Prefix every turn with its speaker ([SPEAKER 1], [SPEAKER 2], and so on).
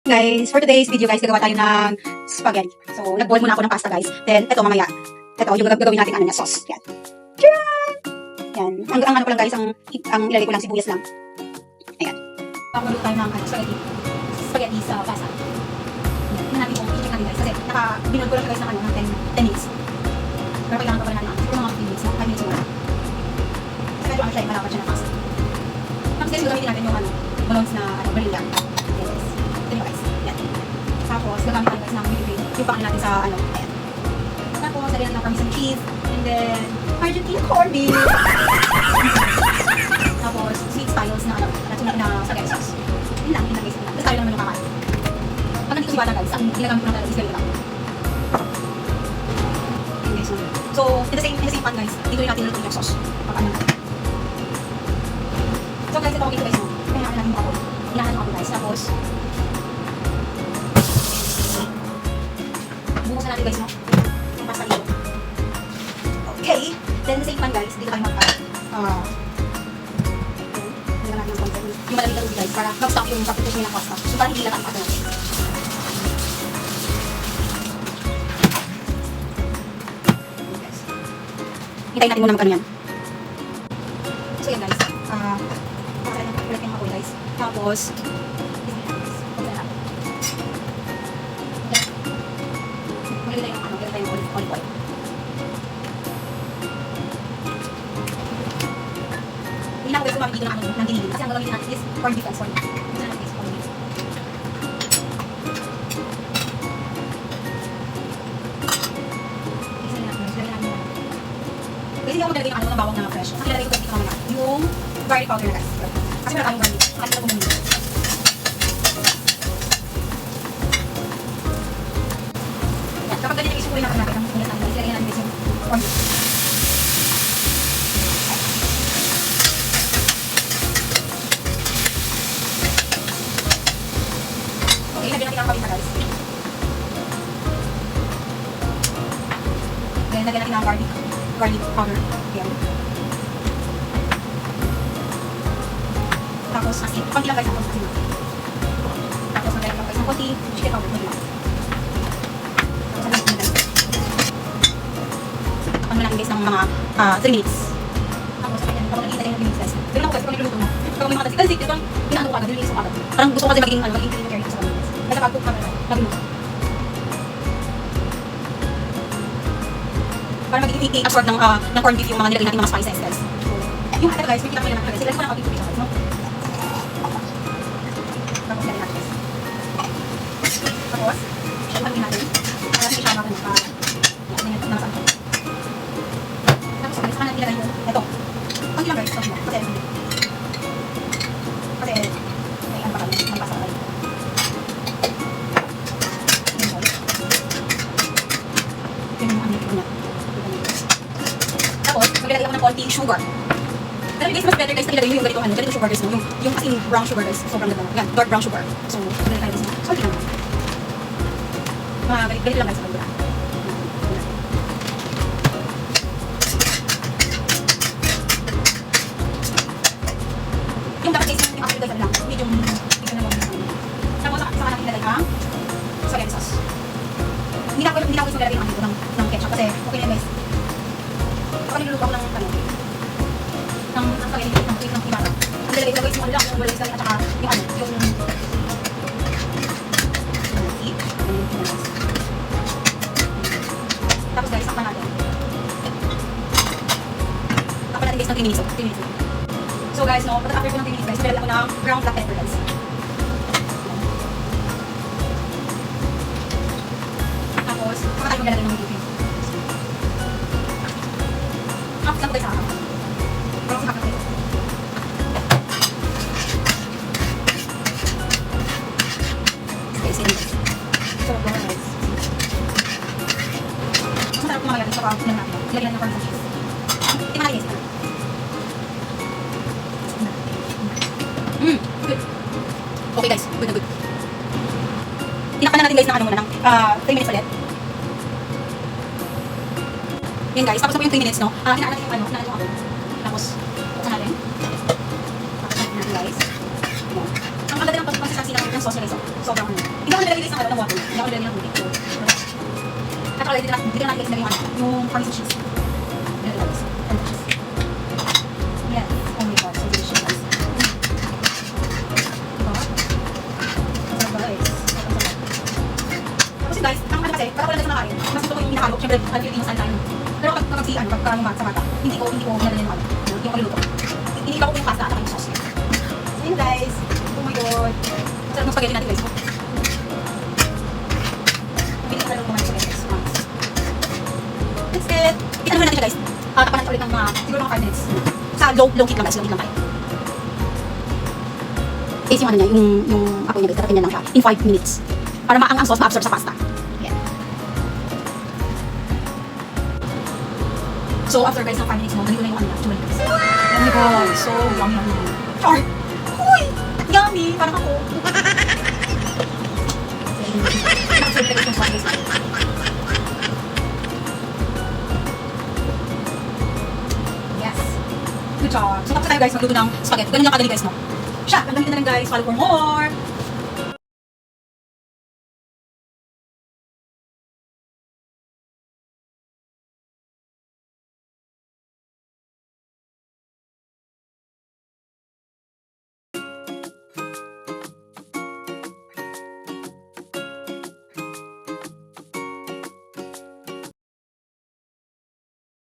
[SPEAKER 1] Guys, for today's video guys, gagawa tayo ng spaghetti. So, nag-boil muna ako ng pasta guys. Then, ito mamaya. Ito, yung gagawin natin ano na sauce. Yan. Yan. Ang ano ko lang guys, ang ilalagay ko lang sibuyas lang. Ayan. Papaluto tayo ng spaghetti. Spaghetti sa pasta. Yan. Tingnan natin kung i-check natin guys. Kasi, binod ko lang guys ng 10 minutes. Pero kailangan pa pala natin siguro mga 15 minutes, no? 5 minutes muna. Kasi medyo siya, malapad siya ng pasta. Tapos guys, gagamitin natin yung balloons na vanilla. Tapos, gagamit tayo guys ng whipping cream. Yung pakain natin sa ayan. Tapos, lagyan natin ng parmesan cheese. And then, Argentina corned beef. Tapos, sweet styles na spaghetti sauce. Yun lang guys. Tapos tayo naman yung kakain. Pag nandito si bata guys, ang ginagamit ko lang talaga is ganito lang. Yun guys. So, in the same pan guys, dito rin natin lutuin yung sauce. Pakain natin. So guys, ito okay ito guys. Kaya natin yung kapon. Ilahan yung kapon guys. Tapos, bukas na natin guys, no? Yung pasta dito. Okay. Then, the same pan guys, dito tayo hindi natin ng konti. Yung malamig na ubi guys, para mag-stop yung pagpupush niya ng pasta. So, para hindi lahat ang pasta natin. Okay guys. Hintayin natin muna magkano yan. So, yan guys. Pakasalan natin ulit yung apoy guys. Tapos, maganda yung olive oil. Hindi na ako guys kumamit dito ng dinigin. Kasi ang gagamitin natin is corned beef and soy. Gusto na natin guys corned beef. Isa na natin guys. Lagyan natin yung kasi hindi ako magalagay ng bawang na fresh. Ang ilalagay ko guys dito mamaya yung garlic powder na guys. Kasi meron tayong garlic. Kasi lang bumili. Kapag ganyan yung isukurin natin ang sulit natin, ilagyan natin yung corn beef. Okay, lagyan natin ang paminta guys. Then, lagyan natin ang garlic powder. Ayan. Tapos, asin. Konti lang guys, tapos asin natin. Tapos, lagyan lang guys ng konti chicken powder. Konti lang. Natin guys ng mga 3 minutes. Tapos kapag nakikita kayo ng 3 minutes guys. Ganun ako guys, kapag niluluto mo. Kapag may mga tasik, kasi ito pinaano ko agad, nililis ko agad. Parang gusto ko kasi maging clean yung area sa mga guys. Kaya kapag cook camera, lagin mo. Para maging i-absorb ng corned beef yung mga nilagay natin mga spices guys. So, yung ito guys, may kita ko lang guys. Ilagay ko lang kapag ito guys, no? Tapos lagyan natin guys. Tapos, lagyan natin. Para hindi siya natin nasa ito. Saka natin ilagay yung ito. Kunti lang guys, ito mo. Kasi may ano pa kami, magpasa pa kami. Yun yung ano yun. Tapos, maglalagay ako ng konting sugar. Pero guys, mas better guys na ilagay nyo yung ganito sugar guys, no? Yung as in brown sugar guys, sobrang ganda. Yan, dark brown sugar. So, maglalagay tayo guys. Salty lang. Mga ganito lang guys, sa kanila. Yung dapat guys, yung actually guys, ano lang, medium na lang. Tapos, saka natin ilagay ang spaghetti sauce. Hindi na ako guys maglalagay ng ketchup kasi okay na guys. Kapag niluluto ako ng spaghetti ng ibara, ang lalagay ko guys yung ano lang, yung walis at saka yung ano, yung tapos guys, sakpan natin. Sakpan natin guys ng 3 minutes. 3 minutes. So guys, no, after ko ng 3 minutes guys, nilagay ako ng ground black pepper guys. Tapos, saka tayo maglalagay ng whipping cream. Half lang guys, half. Parang si half lang guys. Guys, yun guys. Sarap lang guys. Masarap ko mamaya guys, saka lang natin. Ilagyan natin ng parmesan cheese. Tingnan natin guys. Good. Okay guys, good na good. Tinakpan na natin guys ng ano muna, ng 3 minutes ulit. Yan guys, tapos na po yung 3 minutes, no? Hinaan natin yung ano, hinaan yung ako. Tapos, buksan natin. Tapos natin guys. Ang ganda ng pagsasaksi ng sauce guys, sobrang ano. Hindi ako nilagyan ng buti. So, at saka dito na natin guys nilagyan yung parmesan cheese. Yan guys. Yes. Oh my god, so delicious guys. Diba? Masarap guys. Kasi guys, ang ano kasi, para ko lang sa nakain, mas gusto ko yung hinahalo. Siyempre, Filipino style tayo. Pero kapag si, pagka yung sa mata, hindi ko nilagyan yung yung pagluluto. Iniiba ko yung pasta at yung sauce. So yun guys. Oh my god. Sarap ng spaghetti natin guys. Pili ko na lang kumain spaghetti guys. That's it. Kita naman natin siya guys. Tapanan natin ulit ng mga, siguro mga 5 minutes. Sa low heat lang guys. Low heat lang tayo. Taste yung ano niya, yung apoy niya guys. Tatapin niya lang siya in 5 minutes. Para ang sauce ma-absorb sa pasta. Yan. So after guys ng 5 minutes mo, ganito na yung ano niya. Tumalik guys. Oh my god. So yummy yummy. Char! Uy! Yummy! Parang ako. Nakasarap guys yung sauce guys. Yes. Good job. So tapos tayo guys, magluto ng spaghetti. Ganun yung kadali guys, no? Siya, gagamitin na lang guys. Follow for more.